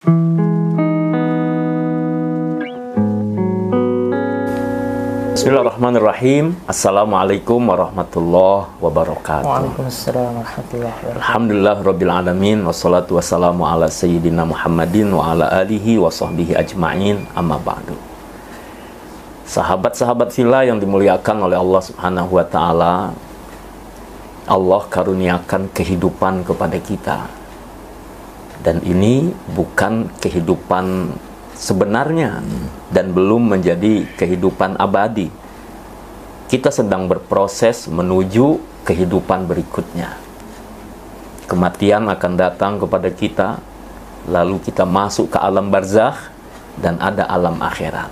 Bismillahirrahmanirrahim. Assalamualaikum warahmatullahi wabarakatuh. Waalaikumsalam warahmatullahi wabarakatuh. Alhamdulillah rabbil alamin, wassalatu wassalamu ala sayyidina Muhammadin wa ala alihi wa sahbihi ajma'in, amma ba'du. Sahabat-sahabat fillah yang dimuliakan oleh Allah Subhanahu wa taala, Allah karuniakan kehidupan kepada kita. Dan ini bukan kehidupan sebenarnya dan belum menjadi kehidupan abadi. Kita sedang berproses menuju kehidupan berikutnya. Kematian akan datang kepada kita, lalu kita masuk ke alam barzakh dan ada alam akhirat.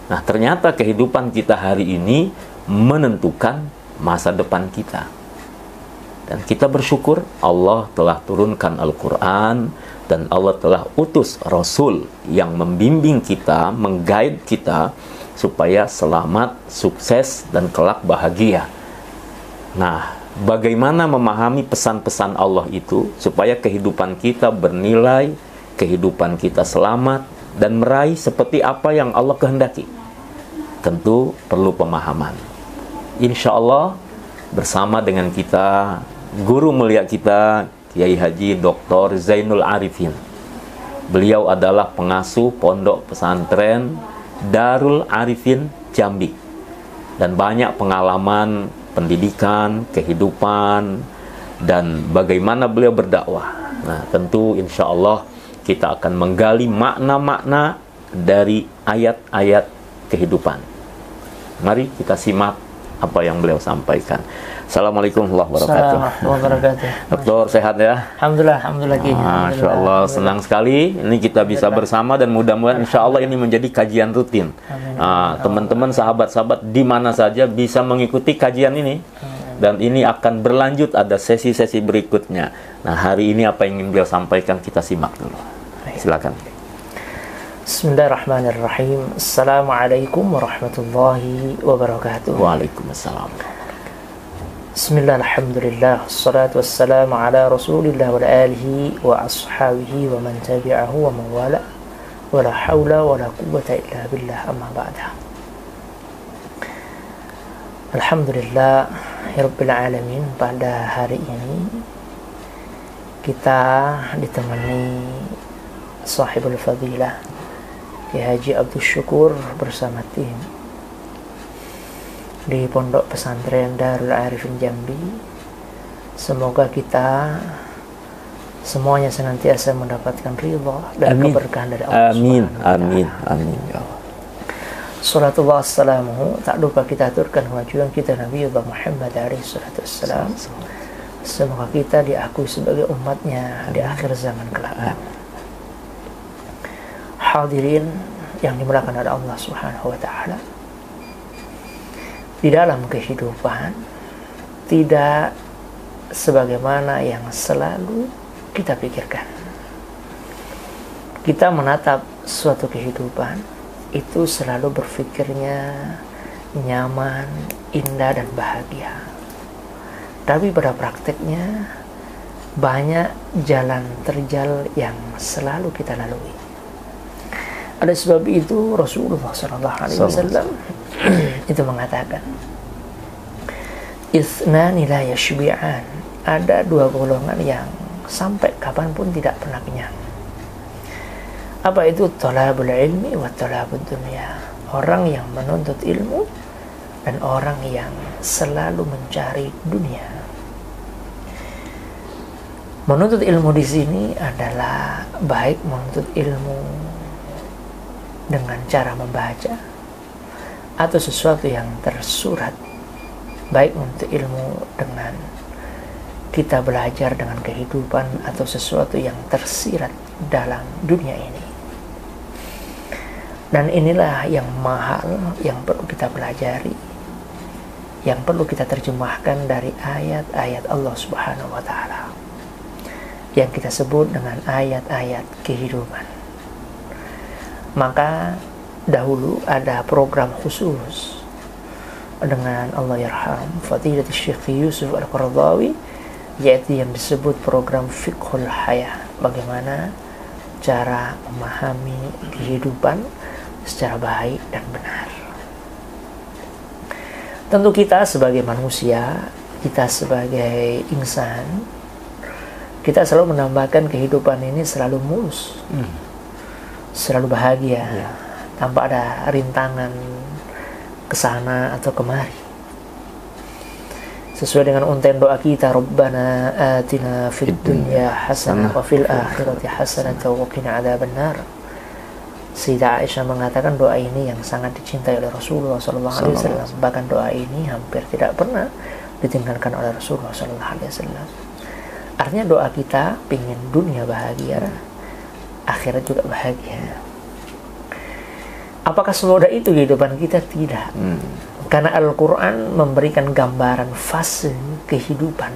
Nah, ternyata kehidupan kita hari ini menentukan masa depan kita. Dan kita bersyukur Allah telah turunkan Al-Quran dan Allah telah utus Rasul yang membimbing kita, mengguide kita supaya selamat, sukses, dan kelak bahagia. Nah, bagaimana memahami pesan-pesan Allah itu supaya kehidupan kita bernilai, kehidupan kita selamat, dan meraih seperti apa yang Allah kehendaki? Tentu perlu pemahaman. Insya Allah bersama dengan kita, guru mulia kita, Kiai Haji Dr. Zainul Arifin. Beliau adalah pengasuh pondok pesantren Darul Arifin Jambi. Dan banyak pengalaman pendidikan, kehidupan, dan bagaimana beliau berdakwah. Nah, tentu insya Allah kita akan menggali makna-makna dari ayat-ayat kehidupan. Mari kita simak apa yang beliau sampaikan. Assalamualaikum warahmatullahi wabarakatuh. Dokter sehat ya? Alhamdulillah Masya Allah, senang sekali. Ini kita bisa bersama dan mudah-mudahan insya Allah ini menjadi kajian rutin. Teman-teman, sahabat-sahabat di mana saja bisa mengikuti kajian ini. Dan ini akan berlanjut, ada sesi-sesi berikutnya. Nah, hari ini apa yang ingin beliau sampaikan kita simak dulu. Silakan. Bismillahirrahmanirrahim. Assalamualaikum warahmatullahi wabarakatuh. Waalaikumsalam. Bismillah, alhamdulillah, assalatu wassalamu ala rasulillah wa alihi wa ashabihi wa man tabi'ahu wa man wala wa la hawla wa la quwwata illa billah, amma ba'da. Alhamdulillah ya rabbil alamin, pada hari ini kita ditemani sahibul fadilah Kiai Haji Abdul Syukur bersama tim di Pondok Pesantren Darul Arifin Jambi. Semoga kita semuanya senantiasa mendapatkan ridha dan keberkahan dari Allah. Amin, amin, amin ya Allah. Salatullah wassalamuhu, tak lupa kita aturkan kemajuan kita Nabi Muhammad alaihi salatu wassalam. Semoga kita diakui sebagai umatnya di akhir zaman kelak. Hadirin yang dimuliakan oleh Allah Subhanahu wa taala. Di dalam kehidupan tidak sebagaimana yang selalu kita pikirkan. Kita menatap suatu kehidupan itu selalu berpikirnya nyaman, indah, dan bahagia. Tapi pada prakteknya banyak jalan terjal yang selalu kita lalui. Oleh sebab itu Rasulullah SAW itu mengatakan, Ithnani la yashbi'an, ada dua golongan yang sampai kapanpun tidak pernah kenyang. Apa itu? Talabul ilmi wa talabud dunya. Orang yang menuntut ilmu dan orang yang selalu mencari dunia. Menuntut ilmu di sini adalah baik menuntut ilmu dengan cara membaca atau sesuatu yang tersurat, baik untuk ilmu dengan kita belajar dengan kehidupan atau sesuatu yang tersirat dalam dunia ini. Dan inilah yang mahal yang perlu kita pelajari, yang perlu kita terjemahkan dari ayat-ayat Allah Subhanahu wa taala yang kita sebut dengan ayat-ayat kehidupan. Maka dahulu ada program khusus dengan Allah yarham Fadilatul Syekh Yusuf Al-Qaradawi, yaitu yang disebut program Fiqhul Hayah, bagaimana cara memahami kehidupan secara baik dan benar. Tentu kita sebagai manusia, kita sebagai insan, kita selalu menambahkan kehidupan ini selalu mulus, selalu bahagia, tanpa ada rintangan kesana atau kemari. Sesuai dengan untayan doa kita, Rabbana atina fid dunya hasanah wa fil akhirati hasanah wa qina adzabannar. Sayyidah Aisyah mengatakan doa ini yang sangat dicintai oleh Rasulullah SAW. Bahkan doa ini hampir tidak pernah ditinggalkan oleh Rasulullah SAW. Artinya doa kita pingin dunia bahagia, akhirat juga bahagia. Apakah semudah itu kehidupan kita? Tidak. Karena Al-Quran memberikan gambaran fase kehidupan.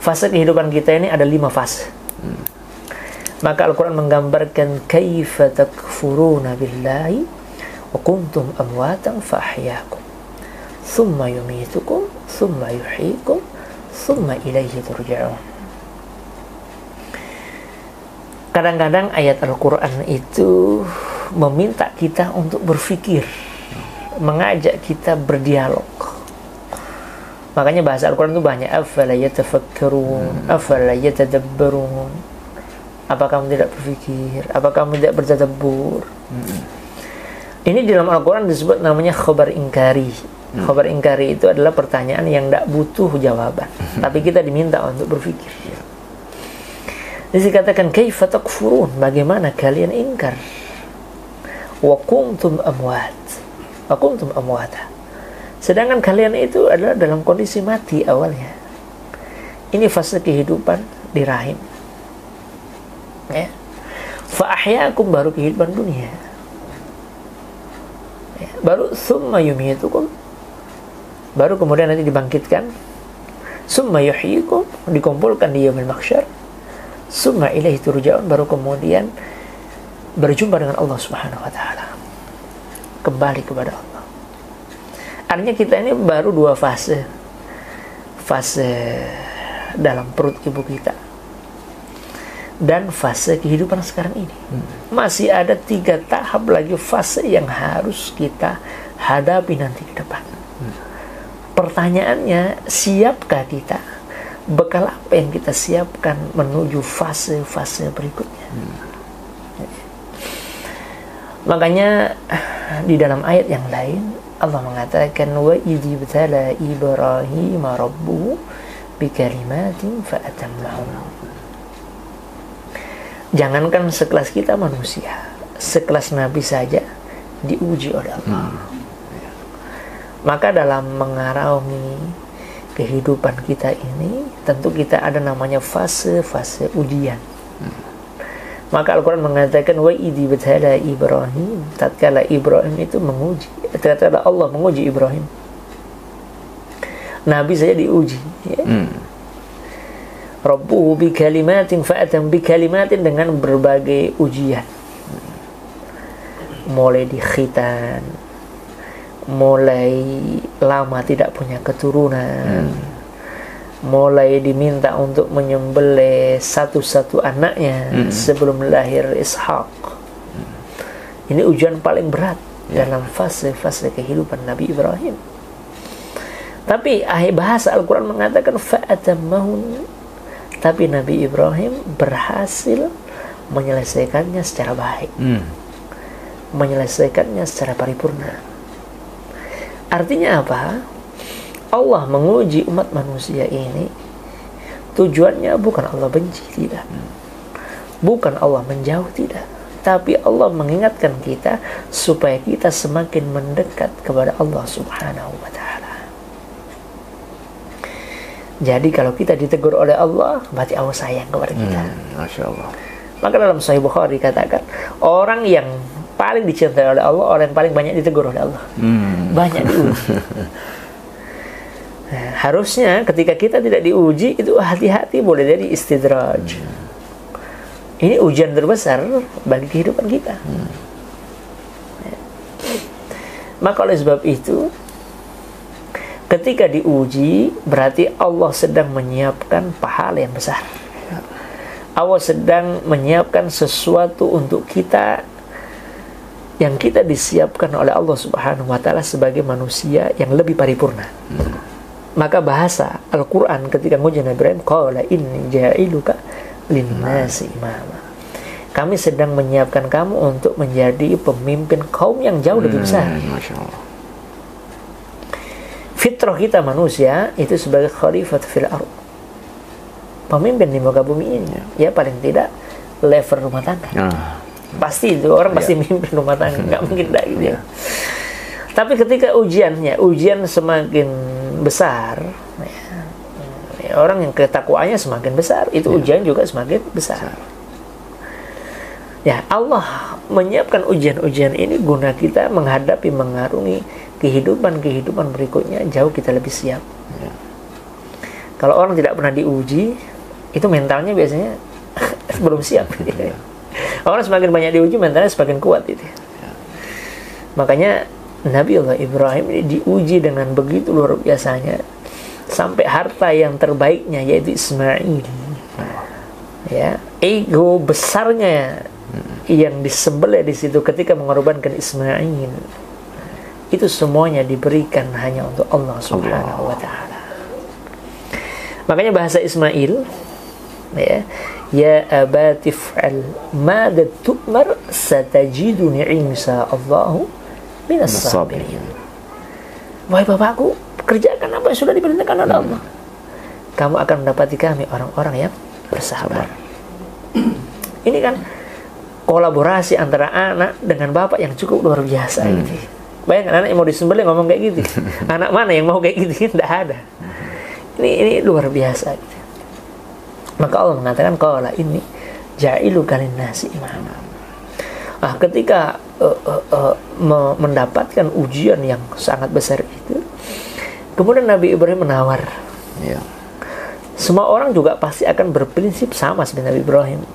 Fase kehidupan kita ini ada 5 fase. Maka Al-Quran menggambarkan kaifa takfuruna billahi wa kuntum amwatan fa ahyaakum thumma yumitukum thumma yuhyikum thumma ilaihi turja'un. Kadang-kadang ayat Al-Quran itu meminta kita untuk berpikir, mengajak kita berdialog. Makanya bahasa Al-Quran itu banyak, afala yatafakkarun, afala yatadabbarun. Apa kamu tidak berpikir? Apa kamu tidak bertadabbur? Ini di dalam Al-Quran disebut namanya khobar ingkari. Khobar ingkari itu adalah pertanyaan yang tidak butuh jawaban, tapi kita diminta untuk berpikir. Jadi dikatakan kaifa takfurun, bagaimana kalian ingkar? Wa kuntum amwat, wa kuntum amwata. Sedangkan kalian itu adalah dalam kondisi mati awalnya. Ini fase kehidupan di rahim. Ya. Fa ahyaakum, baru kehidupan dunia. Ya. Baru summa yumitukum, baru kemudian nanti dibangkitkan. Summa yuhyikum, dikumpulkan di yaumil mahsyar. Summa ilaihi turja'un, baru kemudian berjumpa dengan Allah Subhanahu wa taala. Kembali kepada Allah. Artinya kita ini baru 2 fase. Fase dalam perut ibu kita dan fase kehidupan sekarang ini. Masih ada 3 tahap lagi fase yang harus kita hadapi nanti ke depan. Pertanyaannya, siapkah kita? Bekal apa yang kita siapkan menuju fase-fase berikutnya? Makanya di dalam ayat yang lain Allah mengatakan wa idh ibtala Ibrahim rabbuhu bikalimatin fa'atammahunna. Jangankan sekelas kita manusia, sekelas Nabi saja diuji oleh Allah. Maka dalam mengarungi kehidupan kita ini, tentu kita ada namanya fase-fase ujian. Maka Al-Quran mengatakan wa idh ibtala Ibrahim, tatkala Ibrahim itu menguji, tatkala Allah menguji Ibrahim. Nabi saja diuji, ya. Rabbuhu bikalimatin fa'atam bikalimatin, dengan berbagai ujian. Mulai dikhitan, mulai lama tidak punya keturunan, mulai diminta untuk menyembelih satu-satu anaknya sebelum lahir Ishak. Ini ujian paling berat dalam fase-fase kehidupan Nabi Ibrahim. Tapi bahasa Al-Quran mengatakan fa'atammahun, tapi Nabi Ibrahim berhasil menyelesaikannya secara baik, menyelesaikannya secara paripurna. Artinya apa? Allah menguji umat manusia ini tujuannya bukan Allah benci, tidak. Bukan Allah menjauh, tidak. Tapi Allah mengingatkan kita supaya kita semakin mendekat kepada Allah Subhanahu wa ta'ala. Jadi kalau kita ditegur oleh Allah, berarti Allah sayang kepada kita. Masya Allah. Maka dalam Sahih Bukhari katakan, orang yang paling dicintai oleh Allah, orang yang paling banyak ditegur oleh Allah. Banyak diuji. Nah, harusnya ketika kita tidak diuji, itu hati-hati, boleh jadi istidraj. Ini ujian terbesar bagi kehidupan kita. Maka oleh sebab itu, ketika diuji, berarti Allah sedang menyiapkan pahala yang besar. Allah sedang menyiapkan sesuatu untuk kita yang kita disiapkan oleh Allah Subhanahu wa taala sebagai manusia yang lebih paripurna. Maka bahasa Al-Qur'an ketika nguji Nabi Ibrahim, qala inni ja'iluka lin-nasi imama. Kami sedang menyiapkan kamu untuk menjadi pemimpin kaum yang jauh lebih besar. Masya Allah. Fitrah kita manusia itu sebagai khalifat fil ardh, pemimpin di muka bumi ini. Ya paling tidak level rumah tangga. Pasti itu orang pasti mimpin rumah tangga, nggak mungkin tidak gitu ya. Tapi ketika ujian semakin besar, ya, orang yang ketakwaannya semakin besar, itu ujian juga semakin besar. Ya, Allah menyiapkan ujian-ujian ini guna kita menghadapi, mengarungi kehidupan berikutnya jauh kita lebih siap. Kalau orang tidak pernah diuji, itu mentalnya biasanya belum siap. Orang semakin banyak diuji, mentalnya semakin kuat itu. Makanya Nabi Allah Ibrahim ini diuji dengan begitu luar biasanya, sampai harta yang terbaiknya yaitu Ismail. Ya, ego besarnya yang disembelih di situ ketika mengorbankan Ismail, itu semuanya diberikan hanya untuk Allah Subhanahu wa taala. Makanya bahasa Ismail, ya abati fa'al ma tu'mar satajiduni insyaallahu minas sabirin. Wahai bapakku, kerjakan apa yang sudah diperintahkan oleh Allah. Kamu akan mendapati kami orang-orang yang bersabar. Ini kan kolaborasi antara anak dengan bapak yang cukup luar biasa. Gitu. Bayangkan anak yang mau disembelih ngomong kayak gitu. Anak mana yang mau kayak gitu? Tidak ada. Ini luar biasa. Gitu. Maka Allah mengatakan, qala inni ja'iluka lin-nasi imama. Ketika mendapatkan ujian yang sangat besar itu, kemudian Nabi Ibrahim menawar. Semua orang juga pasti akan berprinsip sama seperti Nabi Ibrahim.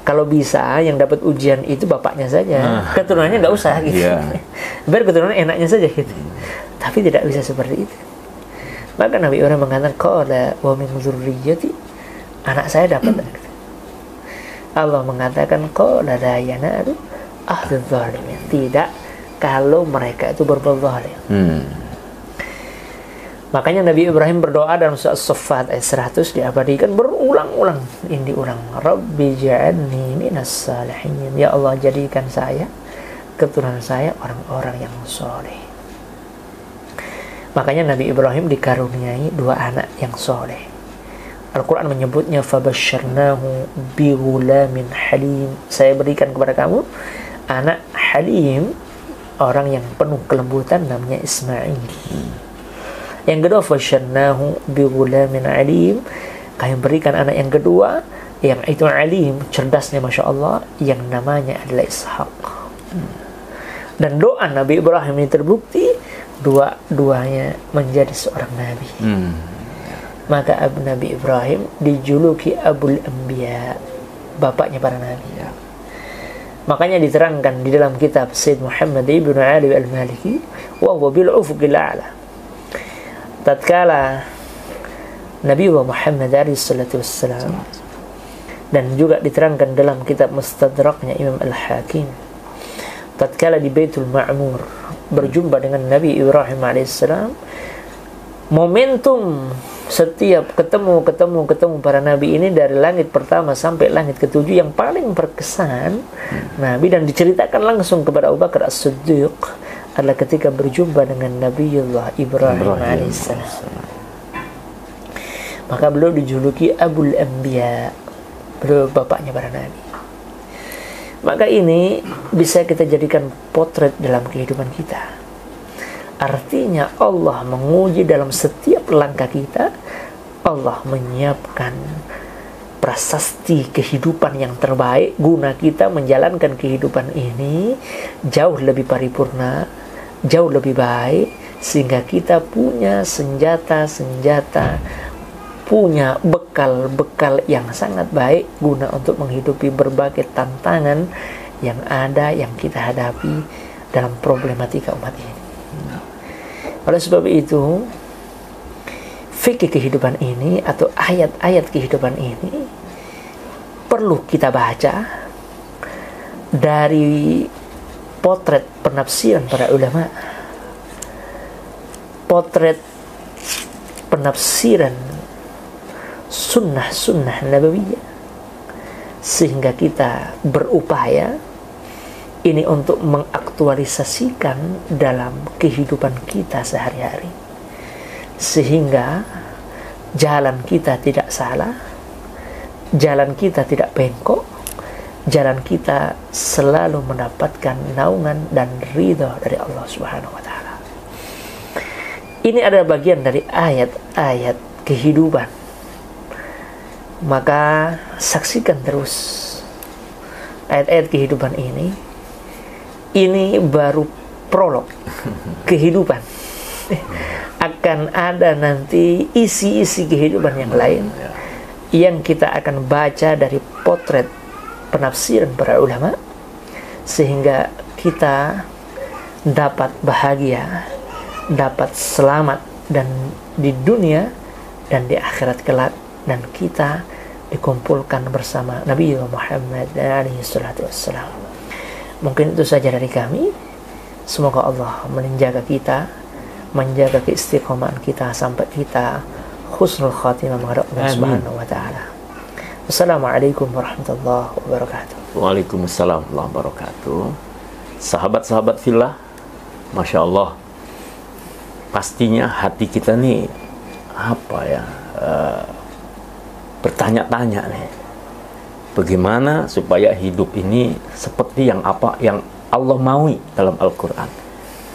Kalau bisa yang dapat ujian itu bapaknya saja, keturunannya nggak usah gitu. Biar keturunan enaknya saja gitu. Tapi tidak bisa seperti itu. Maka Nabi Ibrahim mengatakan, qala wa min dzurriyyati, anak saya dapat. Allah mengatakan, qala la yanalu ahli dzalimin, tidak kalau mereka itu berbuat zalim. Makanya Nabi Ibrahim berdoa dalam surat As-Saffat ayat 100 diabadikan berulang-ulang. Ini diulang. Rabbi ja'alni minas salihin. Ya Allah, jadikan saya, keturunan saya orang-orang yang soleh. Makanya Nabi Ibrahim dikaruniai 2 anak yang soleh. Al-Quran menyebutnya fabasyarnahu bighulamin halim. Saya berikan kepada kamu anak halim, orang yang penuh kelembutan, namanya Ismail. Yang kedua, fasyarnahu bighulamin alim. Kami berikan anak yang kedua, yang itu alim, cerdasnya Masya Allah, yang namanya adalah Ishaq. Dan doa Nabi Ibrahim ini terbukti, dua-duanya menjadi seorang Nabi. Maka Nabi Ibrahim dijuluki Abul Anbiya, bapaknya para Nabi. Makanya diterangkan di dalam kitab Sayyid Muhammad ibn Ali al-Maliki, wa huwa bil ufuqil a'la. Tatkala Nabi Muhammad SAW, dan juga diterangkan dalam kitab Mustadraknya Imam Al-Hakim, tatkala di Baitul Ma'mur berjumpa dengan Nabi Ibrahim AS, momentum setiap ketemu para nabi ini dari langit pertama sampai langit ketujuh yang paling berkesan Nabi dan diceritakan langsung kepada Abu Bakar As-Siddiq adalah ketika berjumpa dengan Nabiullah Ibrahim AS. Maka beliau dijuluki Abul Anbiya, beliau bapaknya para nabi. Maka ini bisa kita jadikan potret dalam kehidupan kita. Artinya Allah menguji dalam setiap langkah kita. Allah menyiapkan prasasti kehidupan yang terbaik guna kita menjalankan kehidupan ini jauh lebih paripurna, jauh lebih baik, sehingga kita punya senjata-senjata, punya bekal-bekal yang sangat baik guna untuk menghidupi berbagai tantangan yang ada, yang kita hadapi dalam problematika umat ini. Oleh sebab itu, fikih kehidupan ini atau ayat-ayat kehidupan ini perlu kita baca dari potret penafsiran para ulama, potret penafsiran sunnah-sunnah nabawiyah, sehingga kita berupaya ini untuk mengaktualisasikan dalam kehidupan kita sehari-hari, sehingga jalan kita tidak salah, jalan kita tidak bengkok, jalan kita selalu mendapatkan naungan dan ridha dari Allah Subhanahu wa taala. Ini adalah bagian dari ayat-ayat kehidupan. Maka saksikan terus ayat-ayat kehidupan ini. Ini baru prolog kehidupan. Akan ada nanti isi-isi kehidupan yang lain yang kita akan baca dari potret penafsiran para ulama, sehingga kita dapat bahagia, dapat selamat dan di dunia dan di akhirat kelak, dan kita dikumpulkan bersama Nabi Muhammad alaihi salatu wassalam. Mungkin itu saja dari kami. Semoga Allah menjaga kita, menjaga keistiqomahan kita sampai kita husnul khatimah menghadap Allah Subhanahu wa taala. Wassalamualaikum warahmatullahi wabarakatuh. Waalaikumsalam warahmatullahi wabarakatuh. Sahabat-sahabat fillah, Masya Allah, pastinya hati kita nih bertanya-tanya nih, bagaimana supaya hidup ini seperti yang Allah maui dalam Al-Quran.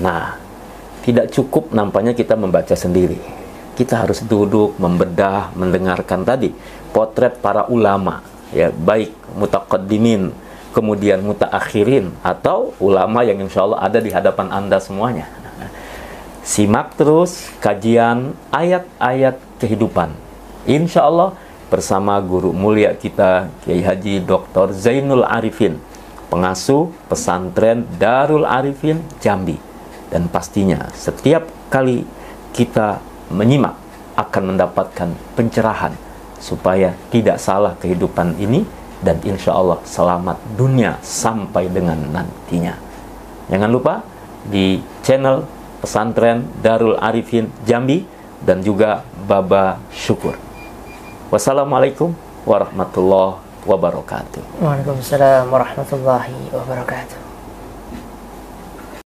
Nah, tidak cukup nampaknya kita membaca sendiri. Kita harus duduk, membedah, mendengarkan tadi potret para ulama, ya, baik mutaqaddimin, kemudian mutaakhirin, atau ulama yang insya Allah ada di hadapan Anda semuanya. Simak terus kajian ayat-ayat kehidupan, insya Allah bersama guru mulia kita, Kiai Haji Dr. Zainul Arifin, pengasuh pesantren Darul Arifin Jambi. Dan pastinya setiap kali kita menyimak akan mendapatkan pencerahan supaya tidak salah kehidupan ini, dan insya Allah selamat dunia sampai dengan nantinya. Jangan lupa di channel pesantren Darul Arifin Jambi dan juga Baba Syukur. Wassalamualaikum warahmatullahi wabarakatuh. Waalaikumsalam warahmatullahi wabarakatuh.